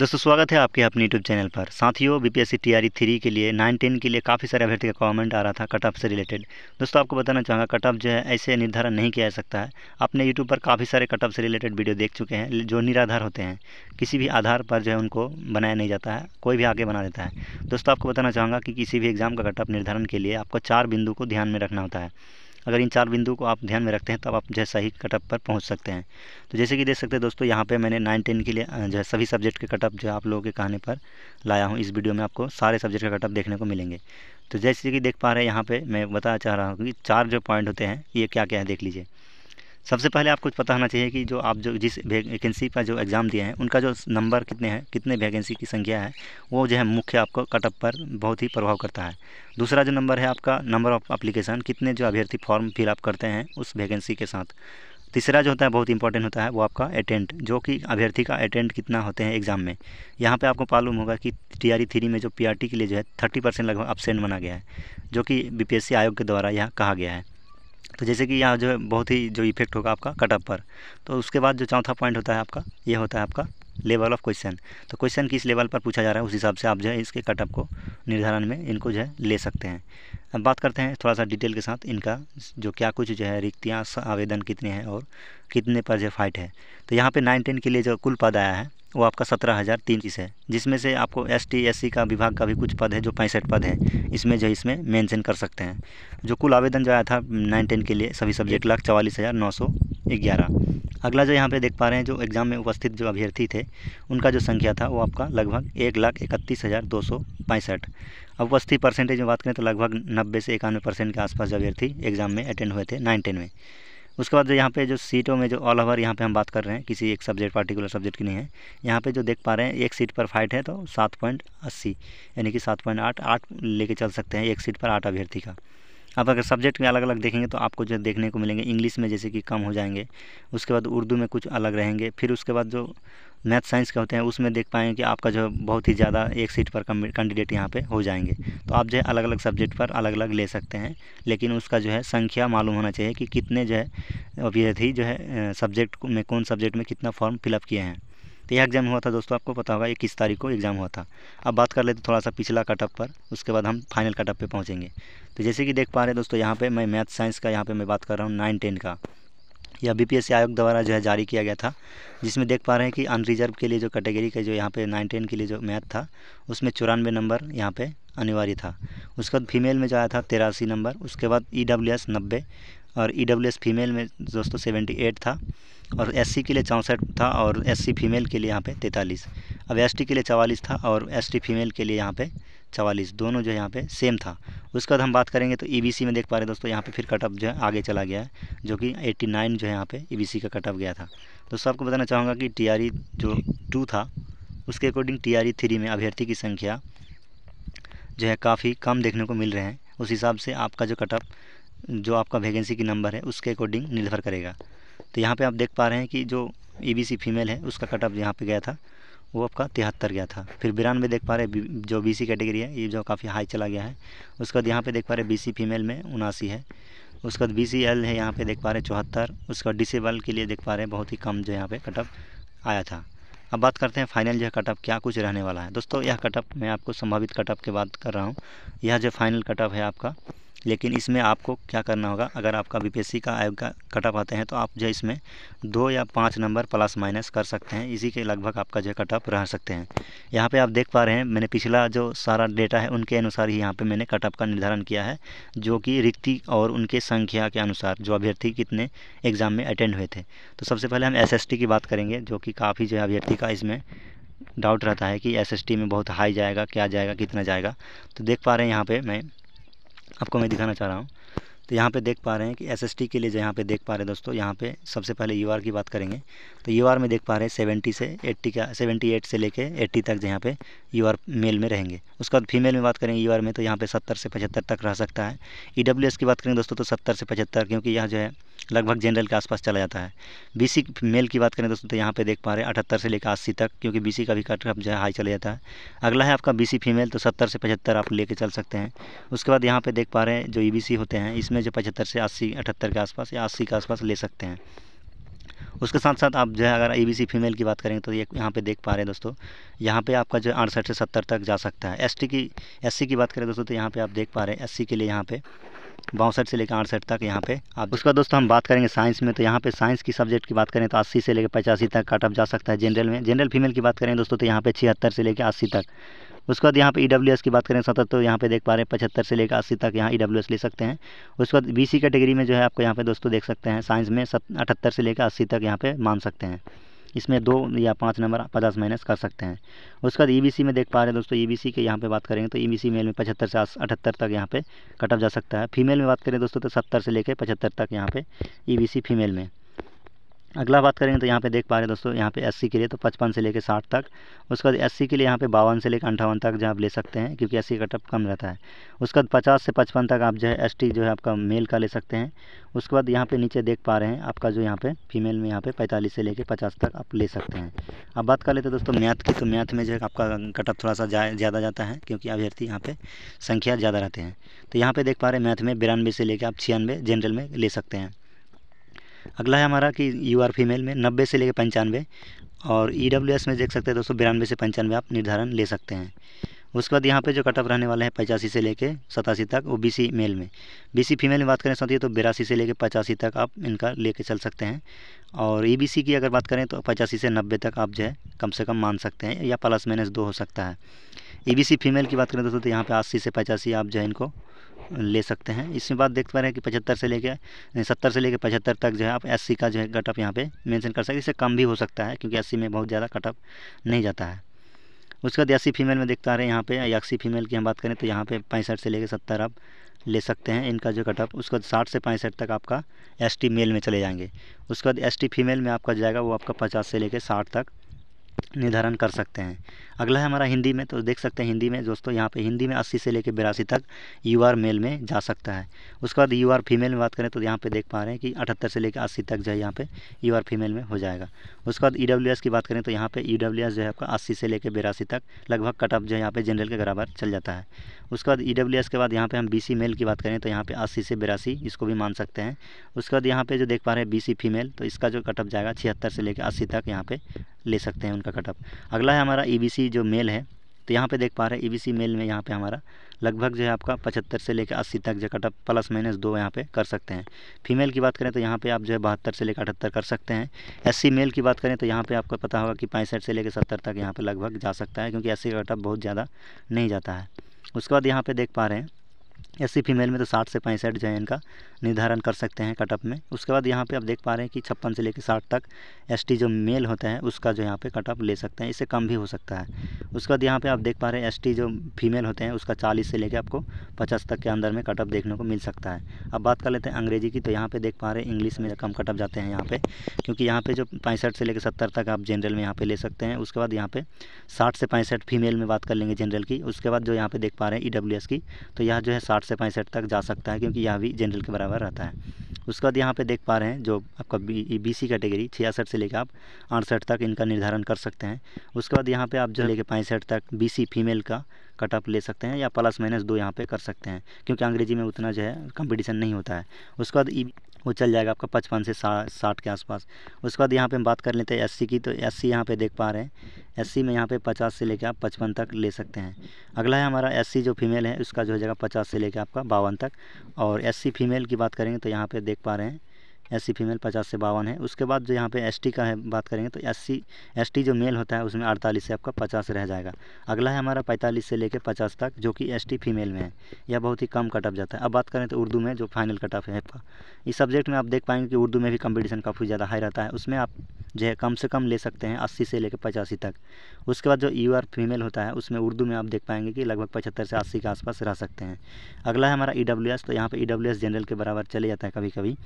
दोस्तों स्वागत है आपके अपने यूट्यूब चैनल पर। साथियों बीपीएससी टीआरई 3 के लिए 9-10 के लिए काफ़ी सारे अभ्यर्थी का कमेंट आ रहा था कट ऑफ से रिलेटेड। दोस्तों आपको बताना चाहूँगा कट ऑफ जो है ऐसे निर्धारण नहीं किया जा सकता है। आपने यूट्यूब पर काफ़ी सारे कट ऑफ से रिलेटेड वीडियो देख चुके हैं जो निराधार होते हैं, किसी भी आधार पर जो है उनको बनाया नहीं जाता है, कोई भी आगे बना देता है। दोस्तों आपको बताना चाहूँगा कि किसी भी एग्ज़ाम का कट ऑफ निर्धारण के लिए आपको 4 बिंदु को ध्यान में रखना होता है। अगर इन 4 बिंदु को आप ध्यान में रखते हैं तब आप जो है सही कट ऑफ पर पहुंच सकते हैं। तो जैसे कि देख सकते हैं दोस्तों, यहाँ पे मैंने 9-10 के लिए जो है सभी सब्जेक्ट के कट ऑफ जो है आप लोगों के कहने पर लाया हूँ। इस वीडियो में आपको सारे सब्जेक्ट का कट ऑफ देखने को मिलेंगे। तो जैसे कि देख पा रहे हैं यहाँ पे मैं बताना चाह रहा हूँ कि 4 जो पॉइंट होते हैं ये क्या क्या है देख लीजिए। सबसे पहले आपको पता होना चाहिए कि जो आप जो जिस वैकेंसी का जो एग्ज़ाम दिए हैं उनका जो नंबर कितने हैं, कितने वैकेंसी की संख्या है, वो जो है मुख्य आपको कट ऑफ पर बहुत ही प्रभाव करता है। दूसरा जो नंबर है आपका नंबर ऑफ़ एप्लीकेशन, कितने जो अभ्यर्थी फॉर्म फिलअप करते हैं उस वैकेंसी के साथ। तीसरा जो होता है बहुत इंपॉर्टेंट होता है वो आपका अटेम्प्ट, जो कि अभ्यर्थी का अटेम्प्ट कितना होते हैं एग्ज़ाम में। यहाँ पे आपको मालूम होगा कि टीआरई 3 में जो पीआरटी के लिए जो है 30% लगभग एब्सेंट माना गया है, जो कि बीपीएससी आयोग के द्वारा यहाँ कहा गया है। तो जैसे कि यहाँ जो है बहुत ही जो इफेक्ट होगा आपका कट ऑफ पर। तो उसके बाद जो चौथा पॉइंट होता है आपका, ये होता है आपका लेवल ऑफ क्वेश्चन। तो क्वेश्चन किस लेवल पर पूछा जा रहा है उस हिसाब से आप जो है इसके कट ऑफ को निर्धारण में इनको जो है ले सकते हैं। अब बात करते हैं थोड़ा सा डिटेल के साथ इनका जो क्या कुछ जो है रिक्तियाँ, आवेदन कितने हैं और कितने पर जो फाइट है। तो यहाँ पे 9-10 के लिए जो कुल पद आया है वो आपका 17,030 है, जिसमें से आपको एसटी एससी का विभाग का भी कुछ पद है जो 65 पद है, इसमें जो इसमें मेंशन कर सकते हैं। जो कुल आवेदन जो आया था 9-10 के लिए सभी सब्जेक्ट 1,44,911। अगला जो यहाँ पे देख पा रहे हैं जो एग्ज़ाम में उपस्थित जो अभ्यर्थी थे उनका जो संख्या था वो आपका लगभग 1,31,265। अब उपस्थित परसेंटेज में बात करें तो लगभग 90 से 91% के आसपास जो अभ्यर्थी एग्ज़ाम में अटेंड हुए थे 9-10 में। उसके बाद जो यहाँ पे जो सीटों में जो ऑल ओवर यहाँ पे हम बात कर रहे हैं, किसी एक सब्जेक्ट पार्टिकुलर सब्जेक्ट की नहीं है। यहाँ पे जो देख पा रहे हैं एक सीट पर फाइट है तो 7.80 यानी कि 7.88 लेके चल सकते हैं एक सीट पर 8 अभ्यर्थी का। अब अगर सब्जेक्ट में अलग अलग देखेंगे तो आपको जो देखने को मिलेंगे इंग्लिश में जैसे कि कम हो जाएंगे, उसके बाद उर्दू में कुछ अलग रहेंगे, फिर उसके बाद जो मैथ साइंस के होते हैं उसमें देख पाएंगे कि आपका जो बहुत ही ज़्यादा एक सीट पर कैंडिडेट यहाँ पे हो जाएंगे। तो आप जो है अलग अलग सब्जेक्ट पर अलग अलग ले सकते हैं, लेकिन उसका जो है संख्या मालूम होना चाहिए कि कितने जो है अभ्यर्थी जो है सब्जेक्ट में कौन सब्जेक्ट में कितना फॉर्म फिलअप किए हैं। तो यह एग्ज़ाम हुआ था दोस्तों, आपको पता होगा 21 तारीख को एग्ज़ाम हुआ था। अब बात कर लेते थोड़ा सा पिछला कट ऑफ पर, उसके बाद हम फाइनल कट ऑफ पे पहुँचेंगे। तो जैसे कि देख पा रहे हैं दोस्तों, यहाँ पे मैं मैथ साइंस का यहाँ पे मैं बात कर रहा हूँ 9-10 का। यह बीपीएससी आयोग द्वारा जो है जारी किया गया था, जिसमें देख पा रहे हैं कि अनरिजर्व के लिए जो कैटेगरी का जो यहाँ पे 9-10 के लिए जो मैथ था उसमें 94 नंबर यहाँ पे अनिवार्य था। उसके बाद फीमेल में जो आया था 83 नंबर, उसके बाद ईडब्ल्यूएस 90 और ईडब्ल्यूएस फीमेल में दोस्तों 78 था, और एससी के लिए 64 था और एससी फीमेल के लिए यहाँ पे 43। अब एसटी के लिए 44 था और एसटी फीमेल के लिए यहाँ पे 44, दोनों जो यहाँ पे सेम था। उसके बाद हम बात करेंगे तो ईबीसी में देख पा रहे हैं दोस्तों, यहाँ पे फिर कट ऑफ जो है आगे चला गया है, जो कि 89 जो है यहाँ पे ईबीसी का कट ऑफ गया था। दोस्तों आपको बताना चाहूँगा कि टीआरई जो 2 था उसके अकॉर्डिंग टीआरई 3 में अभ्यर्थी की संख्या जो है काफ़ी कम देखने को मिल रहे हैं। उस हिसाब से आपका जो कट ऑफ जो आपका वैकेंसी की नंबर है उसके अकॉर्डिंग निर्भर करेगा। तो यहाँ पे आप देख पा रहे हैं कि जो ईबीसी फीमेल है उसका कट ऑफ यहाँ पे गया था वो आपका 73 गया था। फिर 92 देख पा रहे हैं जो बीसी कैटेगरी है ये जो काफ़ी हाई चला गया है। उसके बाद यहाँ पे देख पा रहे हैं बीसी फीमेल में 79 है। उसके बाद बीसीएल है यहाँ पे देख पा रहे हैं 74। उसके बाद डिसेबल के लिए देख पा रहे हैं बहुत ही कम जो यहाँ पे कट ऑफ आया था। अब बात करते हैं फाइनल जो कट ऑफ क्या कुछ रहने वाला है। दोस्तों यह कट ऑफ मैं आपको संभावित कट ऑफ की बात कर रहा हूँ, यह जो फाइनल कट ऑफ है आपका, लेकिन इसमें आपको क्या करना होगा, अगर आपका बीपीएससी का आयोग का कट ऑफ आते हैं तो आप जो इसमें 2 या 5 नंबर प्लस माइनस कर सकते हैं, इसी के लगभग आपका जो कट ऑफ रह सकते हैं। यहाँ पे आप देख पा रहे हैं मैंने पिछला जो सारा डेटा है उनके अनुसार ही यहाँ पे मैंने कट ऑफ का निर्धारण किया है, जो कि रिक्ति और उनके संख्या के अनुसार जो अभ्यर्थी कितने एग्ज़ाम में अटेंड हुए थे। तो सबसे पहले हम एसएसटी की बात करेंगे, जो कि काफ़ी जो अभ्यर्थी का इसमें डाउट रहता है कि एसएसटी में बहुत हाई जाएगा, क्या जाएगा, कितना जाएगा। तो देख पा रहे हैं यहाँ पे मैं आपको मैं दिखाना चाह रहा हूँ। तो यहाँ पे देख पा रहे हैं कि एसएसटी के लिए जो यहाँ पे देख पा रहे हैं दोस्तों, यहाँ पे सबसे पहले यूआर की बात करेंगे। तो यूआर में देख पा रहे हैं 70 से 80 का 78 से लेके 80 तक जो यहाँ पे यूआर मेल में रहेंगे। उसके बाद फीमेल में बात करेंगे यूआर में तो यहाँ पे 70 से 75 तक रह सकता है। ईडब्ल्यूएस की बात करेंगे दोस्तों तो 70 से 75, क्योंकि यह जो है लगभग जनरल के आसपास चला जाता है। बीसी मेल की बात करें दोस्तों तो यहाँ पे देख पा रहे हैं 78 से लेकर 80 तक, क्योंकि बीसी का भी कट ऑफ जो है हाई चला जाता है। अगला है आपका बीसी फीमेल, तो 70 से 75 आप लेके चल सकते हैं। उसके बाद यहाँ पे देख पा रहे हैं जो ईबीसी होते हैं इसमें जो 75 से 80 78 के आसपास या 80 के आसपास ले सकते हैं। उसके साथ साथ आप जो है अगर ईबीसी फीमेल की बात करेंगे तो ये यहाँ पे देख पा रहे हैं दोस्तों, यहाँ पे आपका जो 68 से 70 तक जा सकता है। एससी की बात करें दोस्तों तो यहाँ पे आप देख पा रहे हैं एससी के लिए यहाँ पे 62 से लेकर 68 तक यहाँ पे आप। उसका दोस्तों हम बात करेंगे साइंस में, तो यहाँ पे साइंस की सब्जेक्ट की बात करें तो 80 से लेकर 85 तक कट ऑफ जा सकता है जनरल में। जनरल फीमेल की बात करें दोस्तों तो यहाँ पे 76 से लेकर 80 तक। उसके बाद यहाँ पे ईडब्ल्यूएस की बात करें 77, तो यहाँ पे देख पा रहे हैं 75 से लेकर 80 तक यहाँ ईडब्ल्यूएस ले सकते हैं। उसके बाद बीसी कैटेगरी में जो है आपको यहाँ पे दोस्तों देख सकते हैं साइंस में 78 से लेकर 80 तक यहाँ पे मान सकते हैं। इसमें 2 या 5 नंबर 50 माइनस कर सकते हैं। उसके बाद ईबीसी में देख पा रहे हैं दोस्तों, ईबीसी के यहाँ पे बात करेंगे तो ईबीसी मेल में 75 से 78 तक यहाँ पे कट ऑफ जा सकता है। फीमेल में बात करें दोस्तों तो 70 से लेकर 75 तक यहाँ पे ईबीसी फीमेल में। अगला बात करेंगे तो यहाँ पे देख पा रहे हैं दोस्तों, यहाँ पे एससी के लिए तो 55 से लेकर 60 तक। उसके बाद एससी के लिए यहाँ पे 52 से लेकर 58 तक जो आप ले सकते हैं, क्योंकि एससी का कट ऑफ कम रहता है। उसके बाद 50 से 55 तक आप जो है एसटी जो है आपका मेल का ले सकते हैं। उसके बाद यहाँ पे नीचे देख पा रहे हैं आपका जो यहाँ पे फीमेल में यहाँ पे 45 से लेकर 50 तक आप ले सकते हैं। अब बात कर लेते हैं दोस्तों मैथ की, तो मैथ में जो है आपका कट ऑफ थोड़ा सा ज़्यादा जाता है, क्योंकि अभ्यर्थी यहाँ पे संख्या ज़्यादा रहते हैं। तो यहाँ पे देख पा रहे हैं मैथ में 92 से लेकर आप 96 जनरल में ले सकते हैं। अगला है हमारा कि यूआर फीमेल में 90 से लेकर 95, और ईडब्ल्यूएस में देख सकते हैं दोस्तों 92 से 95 आप निर्धारण ले सकते हैं। उसके बाद यहाँ पे जो कट ऑफ रहने वाला है 85 से लेकर 87 तक, वो बीसी मेल में। बीसी फीमेल में बात करें साथी तो 82 से लेकर 85 तक आप इनका लेके चल सकते हैं। और ईबीसी की अगर बात करें तो 85 से 90 तक आप जो है कम से कम मान सकते हैं, या प्लस माइनस 2 हो सकता है। ईबीसी फीमेल की बात करें दोस्तों तो यहाँ पे 80 से 85 आप जो है इनको ले सकते हैं। इसमें बात देख पा रहे हैं कि 70 से लेकर 75 तक जो है आप एससी का जो है कट ऑफ यहाँ पे मेंशन कर सकते हैं। इससे कम भी हो सकता है, क्योंकि एससी में बहुत ज़्यादा कट ऑफ नहीं जाता है। उसके बाद एससी फीमेल में देखते आ रहे हैं यहाँ पे, एससी फीमेल की हम बात करें तो यहाँ पे 65 से लेकर 70 आप ले सकते हैं इनका जो कट ऑफ। उसके बाद 60 से 65 तक आपका एसटी मेल में चले जाएंगे। उसके बाद एसटी फीमेल में आपका जाएगा वो आपका 50 से लेकर 60 तक निर्धारण कर सकते हैं। अगला है हमारा हिंदी में, तो देख सकते हैं हिंदी में दोस्तों यहाँ पे हिंदी में 80 से लेकर 82 तक यूआर मेल में जा सकता है। उसके बाद यूआर फीमेल में बात करें तो यहाँ पे देख पा रहे हैं कि 78 से लेकर 80 तक जो है यहाँ पे यूआर फीमेल में हो जाएगा। उसके बाद ईडब्ल्यूएस की बात करें तो यहाँ पे ईडब्ल्यूएस जो है आपका 80 से लेकर 82 तक लगभग कट ऑफ जो है यहाँ पे जनरल के बराबर चल जाता है। उसके बाद ईडब्ल्यूएस के बाद यहाँ पे हम बीसी मेल की बात करें तो यहाँ पे 80 से 82 इसको भी मान सकते हैं। उसके बाद यहाँ पे जो देख पा रहे हैं बीसी फीमेल, तो इसका जो कट ऑफ जाएगा 76 से लेकर 80 तक यहाँ पे ले सकते हैं उनका कट ऑफ। अगला है हमारा ईबीसी जो मेल है, तो यहाँ पे देख पा रहे हैं ईबीसी मेल में यहाँ पे हमारा लगभग जो है आपका 75 से लेकर 80 तक जो कट ऑफ प्लस माइनस 2 यहाँ पे कर सकते हैं। फीमेल की बात करें तो यहाँ पे आप जो है 72 से लेकर 78 कर सकते हैं। एससी मेल की बात करें तो यहाँ पे आपको पता होगा कि 65 से लेकर 70 तक यहाँ पे लगभग जा सकता है, क्योंकि एससी का कट ऑफ बहुत ज़्यादा नहीं जाता है। उसके बाद यहाँ पे देख पा रहे हैं एससी फीमेल में तो 60 से 65 जो है इनका निर्धारण कर सकते हैं कट ऑफ में। उसके बाद यहाँ पे आप देख पा रहे हैं कि 56 से लेकर 60 तक एसटी जो मेल होता है उसका जो यहाँ पे कट ऑफ ले सकते हैं, इससे कम भी हो सकता है। उसके बाद यहाँ पे आप देख पा रहे हैं एसटी जो फीमेल होते हैं उसका 40 से लेकर आपको 50 तक के अंदर में कट ऑफ देखने को मिल सकता है। अब बात कर लेते हैं अंग्रेजी की, तो यहाँ पे देख पा रहे हैं इंग्लिश में कम कट ऑफ जाते हैं यहाँ पे, क्योंकि यहाँ पे जो 65 से लेकर 70 तक आप जनरल में यहाँ पे ले सकते हैं। उसके बाद यहाँ पे 60 से 65 फीमेल में बात कर लेंगे जनरल की। उसके बाद जो यहाँ पे देख पा रहे हैं ईडब्ल्यूएस की, तो यह जो है 60 से 65 तक जा सकता है, क्योंकि यह भी जनरल के बराबर रहता है। उसके बाद यहाँ पे देख पा रहे हैं जो आपका बीसी कैटेगरी 66 से लेकर आप 68 तक इनका निर्धारण कर सकते हैं। उसके बाद यहाँ पे आप जो लेकर 65 तक बीसी फीमेल का कट ऑफ ले सकते हैं, या प्लस माइनस 2 यहाँ पे कर सकते हैं, क्योंकि अंग्रेजी में उतना जो है कंपटीशन नहीं होता है। उसके बाद वो चल जाएगा आपका 55 से 60 के आसपास। उसके बाद यहाँ पे हम बात कर लेते हैं एससी की, तो एससी यहाँ पे देख पा रहे हैं एससी में यहाँ पे 50 से लेकर आप 55 तक ले सकते हैं। अगला है हमारा एससी जो फीमेल है उसका जो हो जाएगा 50 से लेकर आपका 52 तक। और एससी फीमेल की बात करेंगे तो यहाँ पे देख पा रहे हैं एससी फीमेल 50 से 52 है। उसके बाद जो यहाँ पे एसटी का है बात करेंगे तो एसटी जो मेल होता है उसमें 48 से आपका 50 रह जाएगा। अगला है हमारा 45 से लेकर 50 तक, जो कि एसटी फीमेल में है, यह बहुत ही कम कट ऑफ जाता है। अब बात करें तो उर्दू में जो फाइनल कट ऑफ है आपका, इस सब्जेक्ट में आप देख पाएंगे कि उर्दू में भी कंपटीशन काफ़ी ज़्यादा हाई रहता है, उसमें आप जो है कम से कम ले सकते हैं 80 से लेकर 85 तक। उसके बाद जो यूआर फीमेल होता है उसमें उर्दू में आप देख पाएंगे कि लगभग 75 से 80 के आसपास रह सकते हैं। अगला है हमारा ईडब्ल्यूएस, तो यहाँ पे ईडब्ल्यूएस जनरल के बराबर चले जाता है कभी कभी,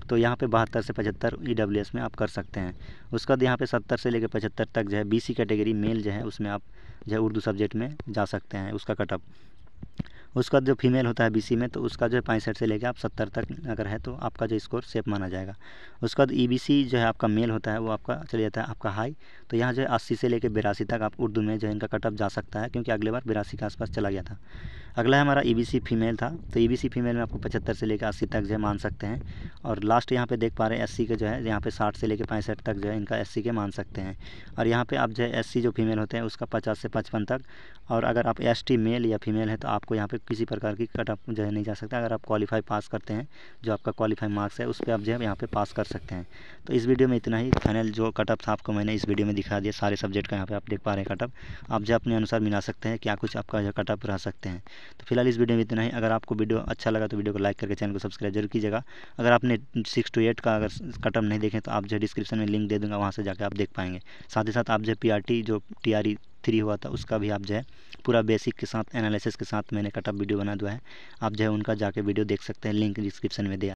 तो यहाँ पे 72 से 75 ईडब्ल्यूएस में आप कर सकते हैं। उसके बाद यहाँ पे 70 से लेकर 75 तक जो है बीसी कैटेगरी मेल जो है उसमें आप जो है उर्दू सब्जेक्ट में जा सकते हैं, उसका कट ऑफ। उसका जो फीमेल होता है बीसी में, तो उसका जो है 65 से लेकर आप 70 तक अगर है तो आपका जो स्कोर सेफ माना जाएगा। उसके बाद ईबीसी जो है आपका मेल होता है वो आपका चले जाता है आपका हाई, तो यहाँ जो है 80 से लेकर 82 तक आप उर्दू में जो है इनका कट ऑफ जा सकता है, क्योंकि अगले बार 82 के आसपास चला गया था। अगला है हमारा EBC फीमेल था। तो EBC फीमेल में आपको 75 से लेकर 80 तक जो है मान सकते हैं। और लास्ट यहाँ पे देख पा रहे हैं SC के जो है यहाँ पे 60 से लेकर 65 तक जो है इनका SC के मान सकते हैं। और यहाँ पे आप जो है SC जो फीमेल होते हैं उसका 50 से 55 तक। और अगर आप ST मेल या फीमेल है तो आपको यहाँ पे किसी प्रकार की कट ऑफ जो है नहीं जा सकता। अगर आप क्वालिफाई पास करते हैं, जो आपका क्वालिफाई मार्क्स है उस पर आप जो है यहाँ पे पास कर सकते हैं। तो इस वीडियो में इतना ही। फाइनल जो कट ऑफ था आपको मैंने इस वीडियो में दिखा दिया, सारे सब्जेक्ट का यहाँ पे आप देख पा रहे हैं कट ऑफ। आप जो अपने अनुसार मिला सकते हैं, क्या कुछ आपका जो कट ऑफ रह सकते हैं। तो फिलहाल इस वीडियो में इतना ही। अगर आपको वीडियो अच्छा लगा तो वीडियो को लाइक करके चैनल को सब्सक्राइब जरूर कीजिएगा। अगर आपने 6 to 8 का अगर कट ऑफ नहीं देखें तो आप जो डिस्क्रिप्शन में लिंक दे दूँगा, वहाँ से जाकर आप देख पाएंगे। साथ ही साथ आप जो PRT जो TRE 3 हुआ था उसका भी आप जो है पूरा बेसिक के साथ एनालिसिस के साथ मैंने कट ऑफ वीडियो बना दिया है। आप जो है उनका जाके वीडियो देख सकते हैं, लिंक डिस्क्रिप्शन में दिया।